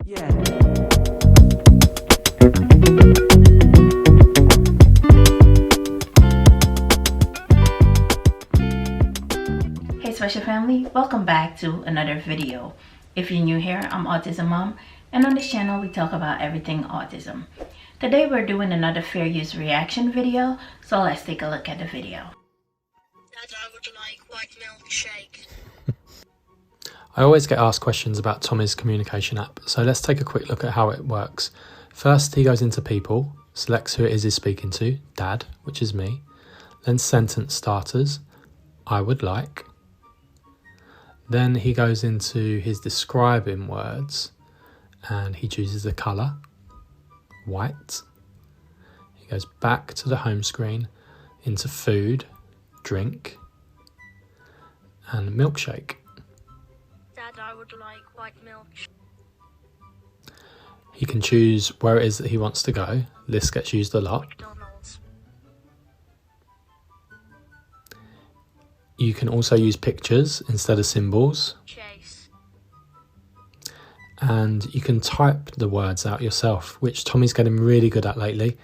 Yeah. Hey special family, welcome back to another video. If you're new here, I'm Autism Mom, and on this channel we talk about everything autism. Today we're doing another fair use reaction video, so let's take a look at the video. Dad, I would like white milkshake. I always get asked questions about Tommy's communication app, so let's take a quick look at how it works. First, he goes into people, selects who it is he's speaking to, Dad, which is me, then sentence starters, I would like. Then he goes into his describing words and he chooses the colour, white. He goes back to the home screen, into food, drink, and milkshake. Dad, I would like white milkshake. He can choose where it is that he wants to go. This gets used a lot. McDonald's. You can also use pictures instead of symbols. Chase. And you can type the words out yourself, which Tommy's getting really good at lately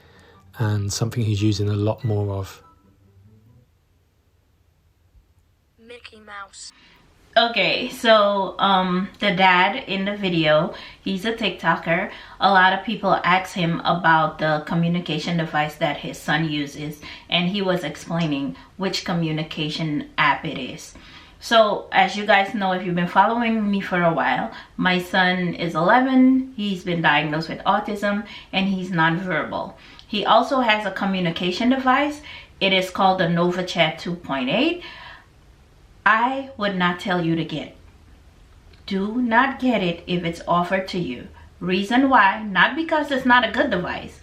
and something he's using a lot more of. Mickey Mouse. Okay, so the dad in the video, he's a TikToker. A lot of people ask him about the communication device that his son uses, and he was explaining which communication app it is. So as you guys know, if you've been following me for a while, my son is 11. He's been diagnosed with autism and he's nonverbal. He also has a communication device. It is called the NovaChat 2.8. I would not tell you to get it. Do not get it if it's offered to you. Reason why, not because it's not a good device.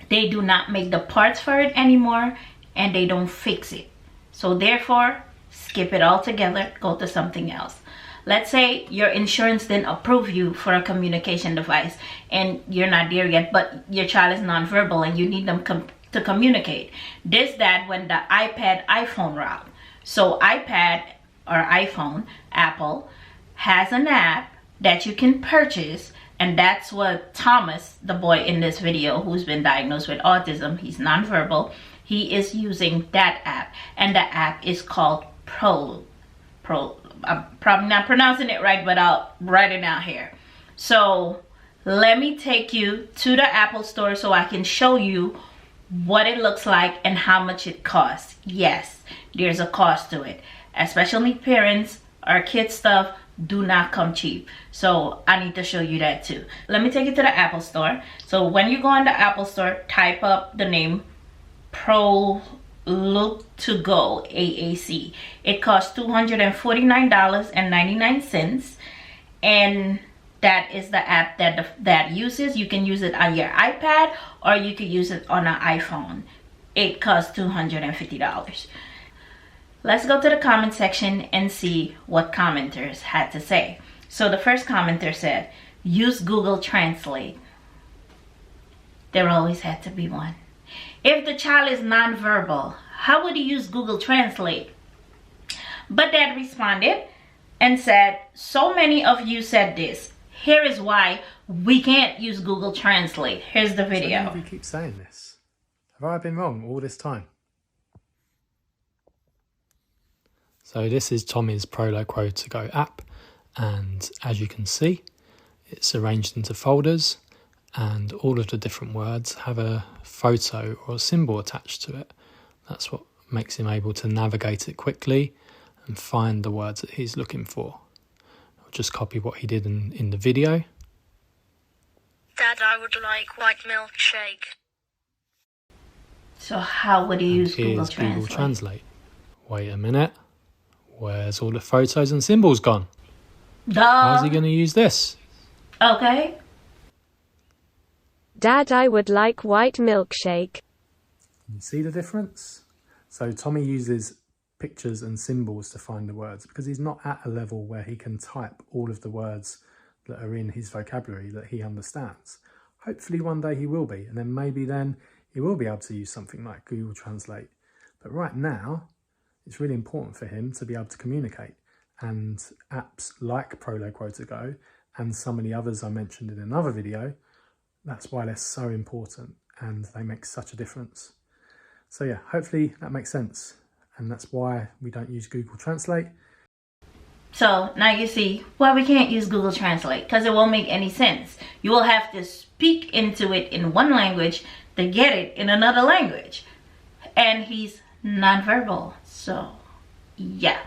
They do not make the parts for it anymore and they don't fix it. So therefore, skip it altogether, go to something else. Let's say your insurance didn't approve you for a communication device and you're not there yet, but your child is nonverbal and you need them to communicate. This dad went the iPhone route. So iPad or iPhone, Apple, has an app that you can purchase, and that's what Thomas, the boy in this video who's been diagnosed with autism, he's nonverbal, he is using that app, and the app is called I'm probably not pronouncing it right, but I'll write it down here. So let me take you to the Apple store so I can show you what it looks like and how much it costs. Yes, there's a cost to it, especially parents or kids stuff do not come cheap, so I need to show you that too. Let me take you to the Apple store. So when you go on the Apple store, type up the name Pro Look to Go AAC. It costs $249.99, and that is the app that uses. You can use it on your iPad or you can use it on an iPhone. It costs $250. Let's go to the comment section and see what commenters had to say. So the first commenter said, use Google Translate. There always had to be one. If the child is nonverbal, how would he use Google Translate? But Dad responded and said, so many of you said this. Here is why we can't use Google Translate. Here's the video. So many of you keep saying this. Have I been wrong all this time? So this is Tommy's Prolo to Go app, and as you can see, it's arranged into folders, and all of the different words have a photo or a symbol attached to it. That's what makes him able to navigate it quickly and find the words that he's looking for. I'll just copy what he did in the video. Dad, I would like white milkshake. So how would he use Google Translate? Google Translate. Wait a minute. Where's all the photos and symbols gone? How's he going to use this? Okay. Dad, I would like white milkshake. You see the difference? So Tommy uses pictures and symbols to find the words because he's not at a level where he can type all of the words that are in his vocabulary that he understands. Hopefully one day he will be, and then maybe then he will be able to use something like Google Translate. But right now, it's really important for him to be able to communicate, and apps like Prolo to Go and some of the others I mentioned in another video. That's why they're so important and they make such a difference. So yeah, hopefully that makes sense. And that's why we don't use Google Translate. So now you see why we can't use Google Translate, because it won't make any sense. You will have to speak into it in one language to get it in another language. And he's nonverbal. So yeah.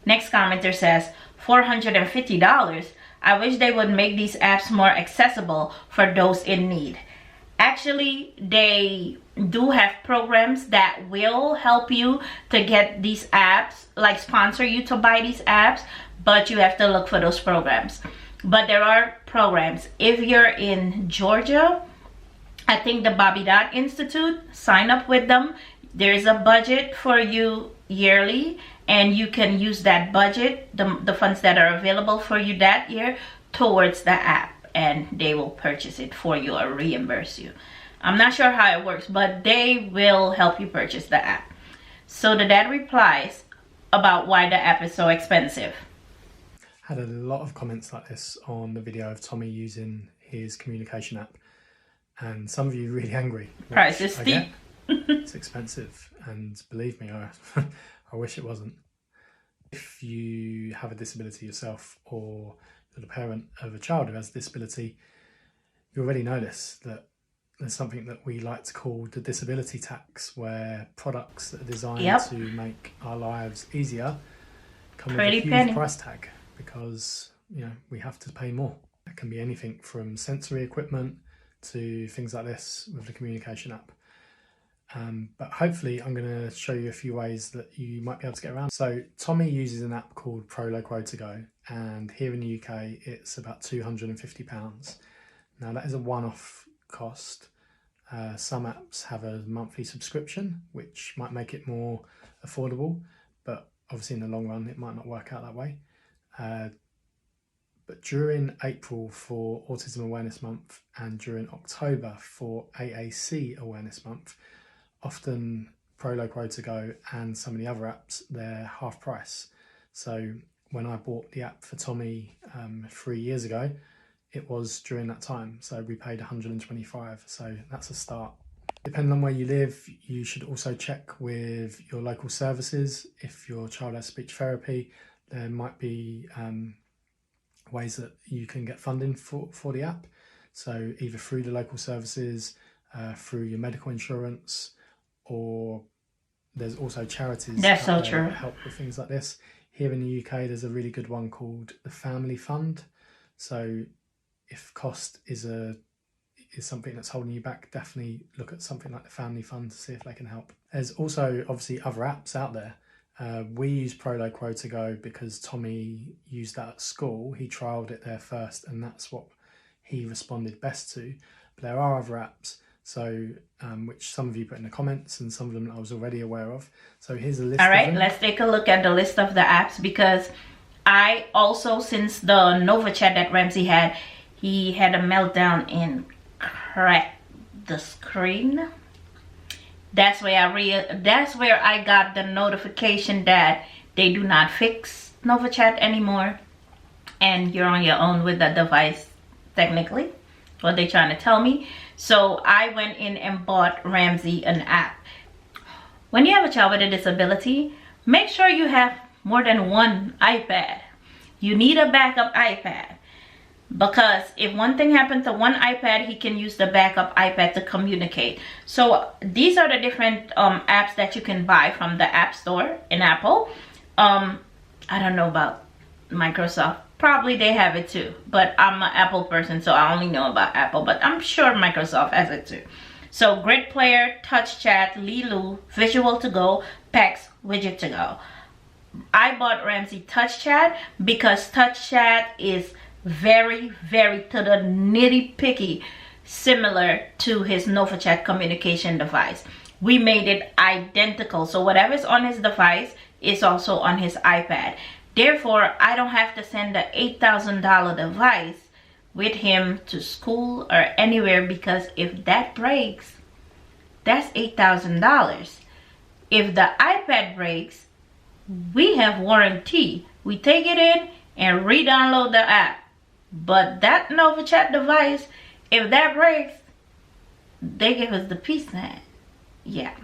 Next commenter says, $450. I wish they would make these apps more accessible for those in need. Actually, they do have programs that will help you to get these apps, like sponsor you to buy these apps, but you have to look for those programs. But there are programs. If you're in Georgia, I think the Bobby Dot Institute, sign up with them. There's a budget for you yearly, and you can use that budget, the funds that are available for you that year, towards the app, and they will purchase it for you or reimburse you. I'm not sure how it works, but they will help you purchase the app. So the dad replies about why the app is so expensive. Had a lot of comments like this on the video of Tommy using his communication app, and some of you really angry. Price is steep. It's expensive, and believe me, I wish it wasn't. If you have a disability yourself, or you're the parent of a child who has a disability, you already know this, that there's something that we like to call the disability tax, where products that are designed to make our lives easier come with a huge price tag, because we have to pay more. It can be anything from sensory equipment to things like this with the communication app. But hopefully I'm going to show you a few ways that you might be able to get around. So Tommy uses an app called ProLoquo2Go, and here in the UK it's about £250. Now that is a one-off cost. Some apps have a monthly subscription, which might make it more affordable, but obviously in the long run it might not work out that way. But during April for Autism Awareness Month and during October for AAC Awareness Month, often ProLoquo2Go and some of the other apps, they're half price. So when I bought the app for Tommy 3 years ago, it was during that time. So we paid $125. So that's a start. Depending on where you live, you should also check with your local services. If your child has speech therapy, there might be ways that you can get funding for the app. So either through the local services, through your medical insurance, or there's also charities that help with things like this. Here in the UK, there's a really good one called the Family Fund. So if cost is something that's holding you back, definitely look at something like the Family Fund to see if they can help. There's also obviously other apps out there. We use ProLoquo2Go because Tommy used that at school. He trialled it there first, and that's what he responded best to. But there are other apps, so which some of you put in the comments, and some of them I was already aware of. So here's a list. All right, let's take a look at the list of the apps, because I also, since the Nova chat that Ramsey had, he had a meltdown and cracked the screen. That's where I got the notification that they do not fix Nova chat anymore, and you're on your own with that device, technically, what they're trying to tell me. So I went in and bought Ramsey an app. When you have a child with a disability, make sure you have more than one iPad. You need a backup iPad, because if one thing happened to one iPad, he can use the backup iPad to communicate. So these are the different apps that you can buy from the App Store in Apple. I don't know about Microsoft. Probably they have it too, but I'm an Apple person, so I only know about Apple, but I'm sure Microsoft has it too. So Grid Player, Touch Chat, Lilu, Visual to Go, PEX, Widget to Go. I bought Ramsey Touch Chat because Touch Chat is very, very to the nitty picky similar to his NovaChat communication device. We made it identical, so whatever's on his device is also on his iPad. Therefore, I don't have to send the $8,000 device with him to school or anywhere, because if that breaks, that's $8,000. If the iPad breaks, we have warranty. We take it in and re-download the app. But that NovaChat device, if that breaks, they give us the peace sign. Yeah.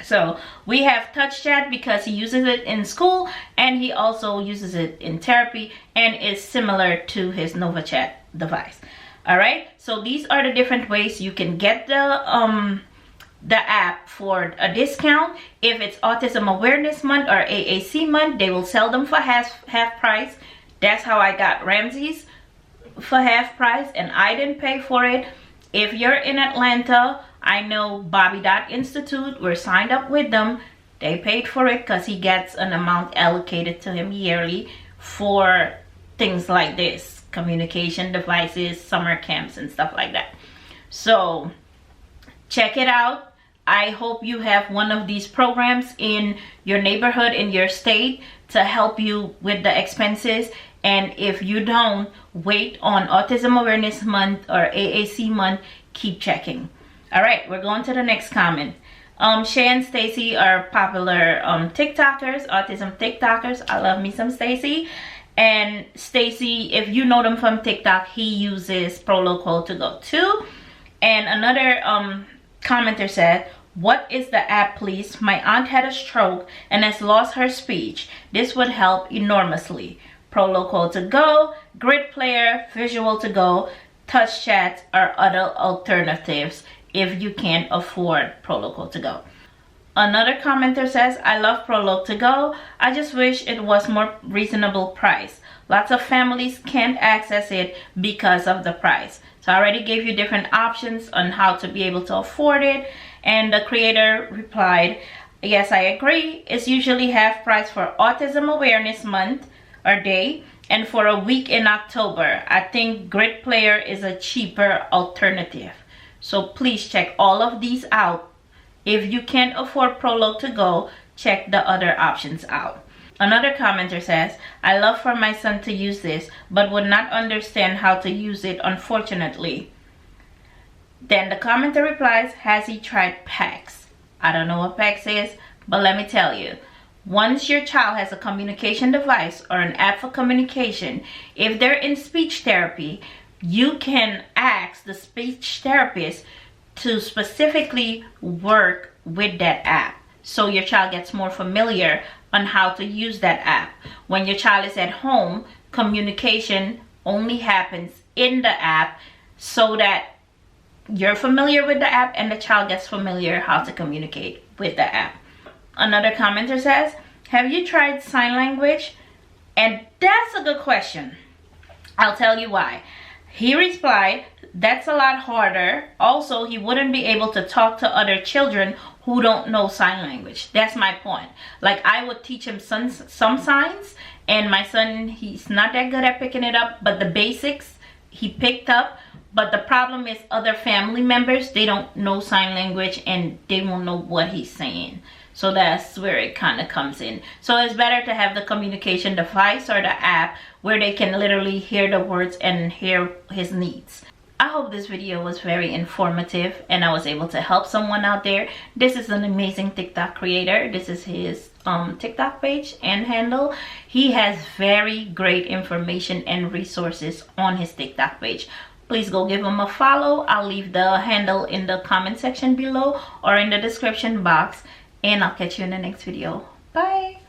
So we have touch chat because he uses it in school, and he also uses it in therapy, and is similar to his NovaChat device. All right, so these are the different ways you can get the app for a discount. If it's Autism Awareness Month or AAC Month, they will sell them for half price. That's how I got Ramsey's for half price, and I didn't pay for it. If you're in Atlanta, I know Bobby Dot Institute, we're signed up with them. They paid for it because he gets an amount allocated to him yearly for things like this, communication devices, summer camps, and stuff like that. So check it out. I hope you have one of these programs in your neighborhood, in your state, to help you with the expenses. And if you don't, wait on Autism Awareness Month or AAC Month. Keep checking. All right, we're going to the next comment. Shay and Stacy are popular TikTokers, autism TikTokers. I love me some Stacy. And Stacy, if you know them from TikTok, he uses Proloquo to go too. And another commenter said, "What is the app, please? My aunt had a stroke and has lost her speech. This would help enormously. Proloquo to go, Grid Player, Visual to go, Touch Chat are other alternatives if you can't afford Proloquo to go." Another commenter says, "I love Proloquo to go. I just wish it was more reasonable price. Lots of families can't access it because of the price." So I already gave you different options on how to be able to afford it. And the creator replied, "Yes, I agree. It's usually half price for Autism Awareness Month or Day, and for a week in October. I think Grid Player is a cheaper alternative. So please check all of these out. If you can't afford Proloquo to go, check the other options out." Another commenter says, "I love for my son to use this, but would not understand how to use it, unfortunately." Then the commenter replies, "Has he tried PACS?" I don't know what PACS is, but let me tell you. Once your child has a communication device or an app for communication, if they're in speech therapy, you can ask the speech therapist to specifically work with that app, so your child gets more familiar on how to use that app. When your child is at home, communication only happens in the app, so that you're familiar with the app and the child gets familiar how to communicate with the app. Another commenter says, "Have you tried sign language?" And that's a good question. I'll tell you why. He replied, "That's a lot harder. Also, he wouldn't be able to talk to other children who don't know sign language." That's my point. Like, I would teach him some signs, and my son, he's not that good at picking it up, but the basics he picked up. But the problem is other family members, they don't know sign language and they won't know what he's saying. So that's where it kind of comes in. So it's better to have the communication device or the app where they can literally hear the words and hear his needs. I hope this video was very informative and I was able to help someone out there. This is an amazing TikTok creator. This is his TikTok page and handle. He has very great information and resources on his TikTok page. Please go give him a follow. I'll leave the handle in the comment section below or in the description box. And I'll catch you in the next video. Bye.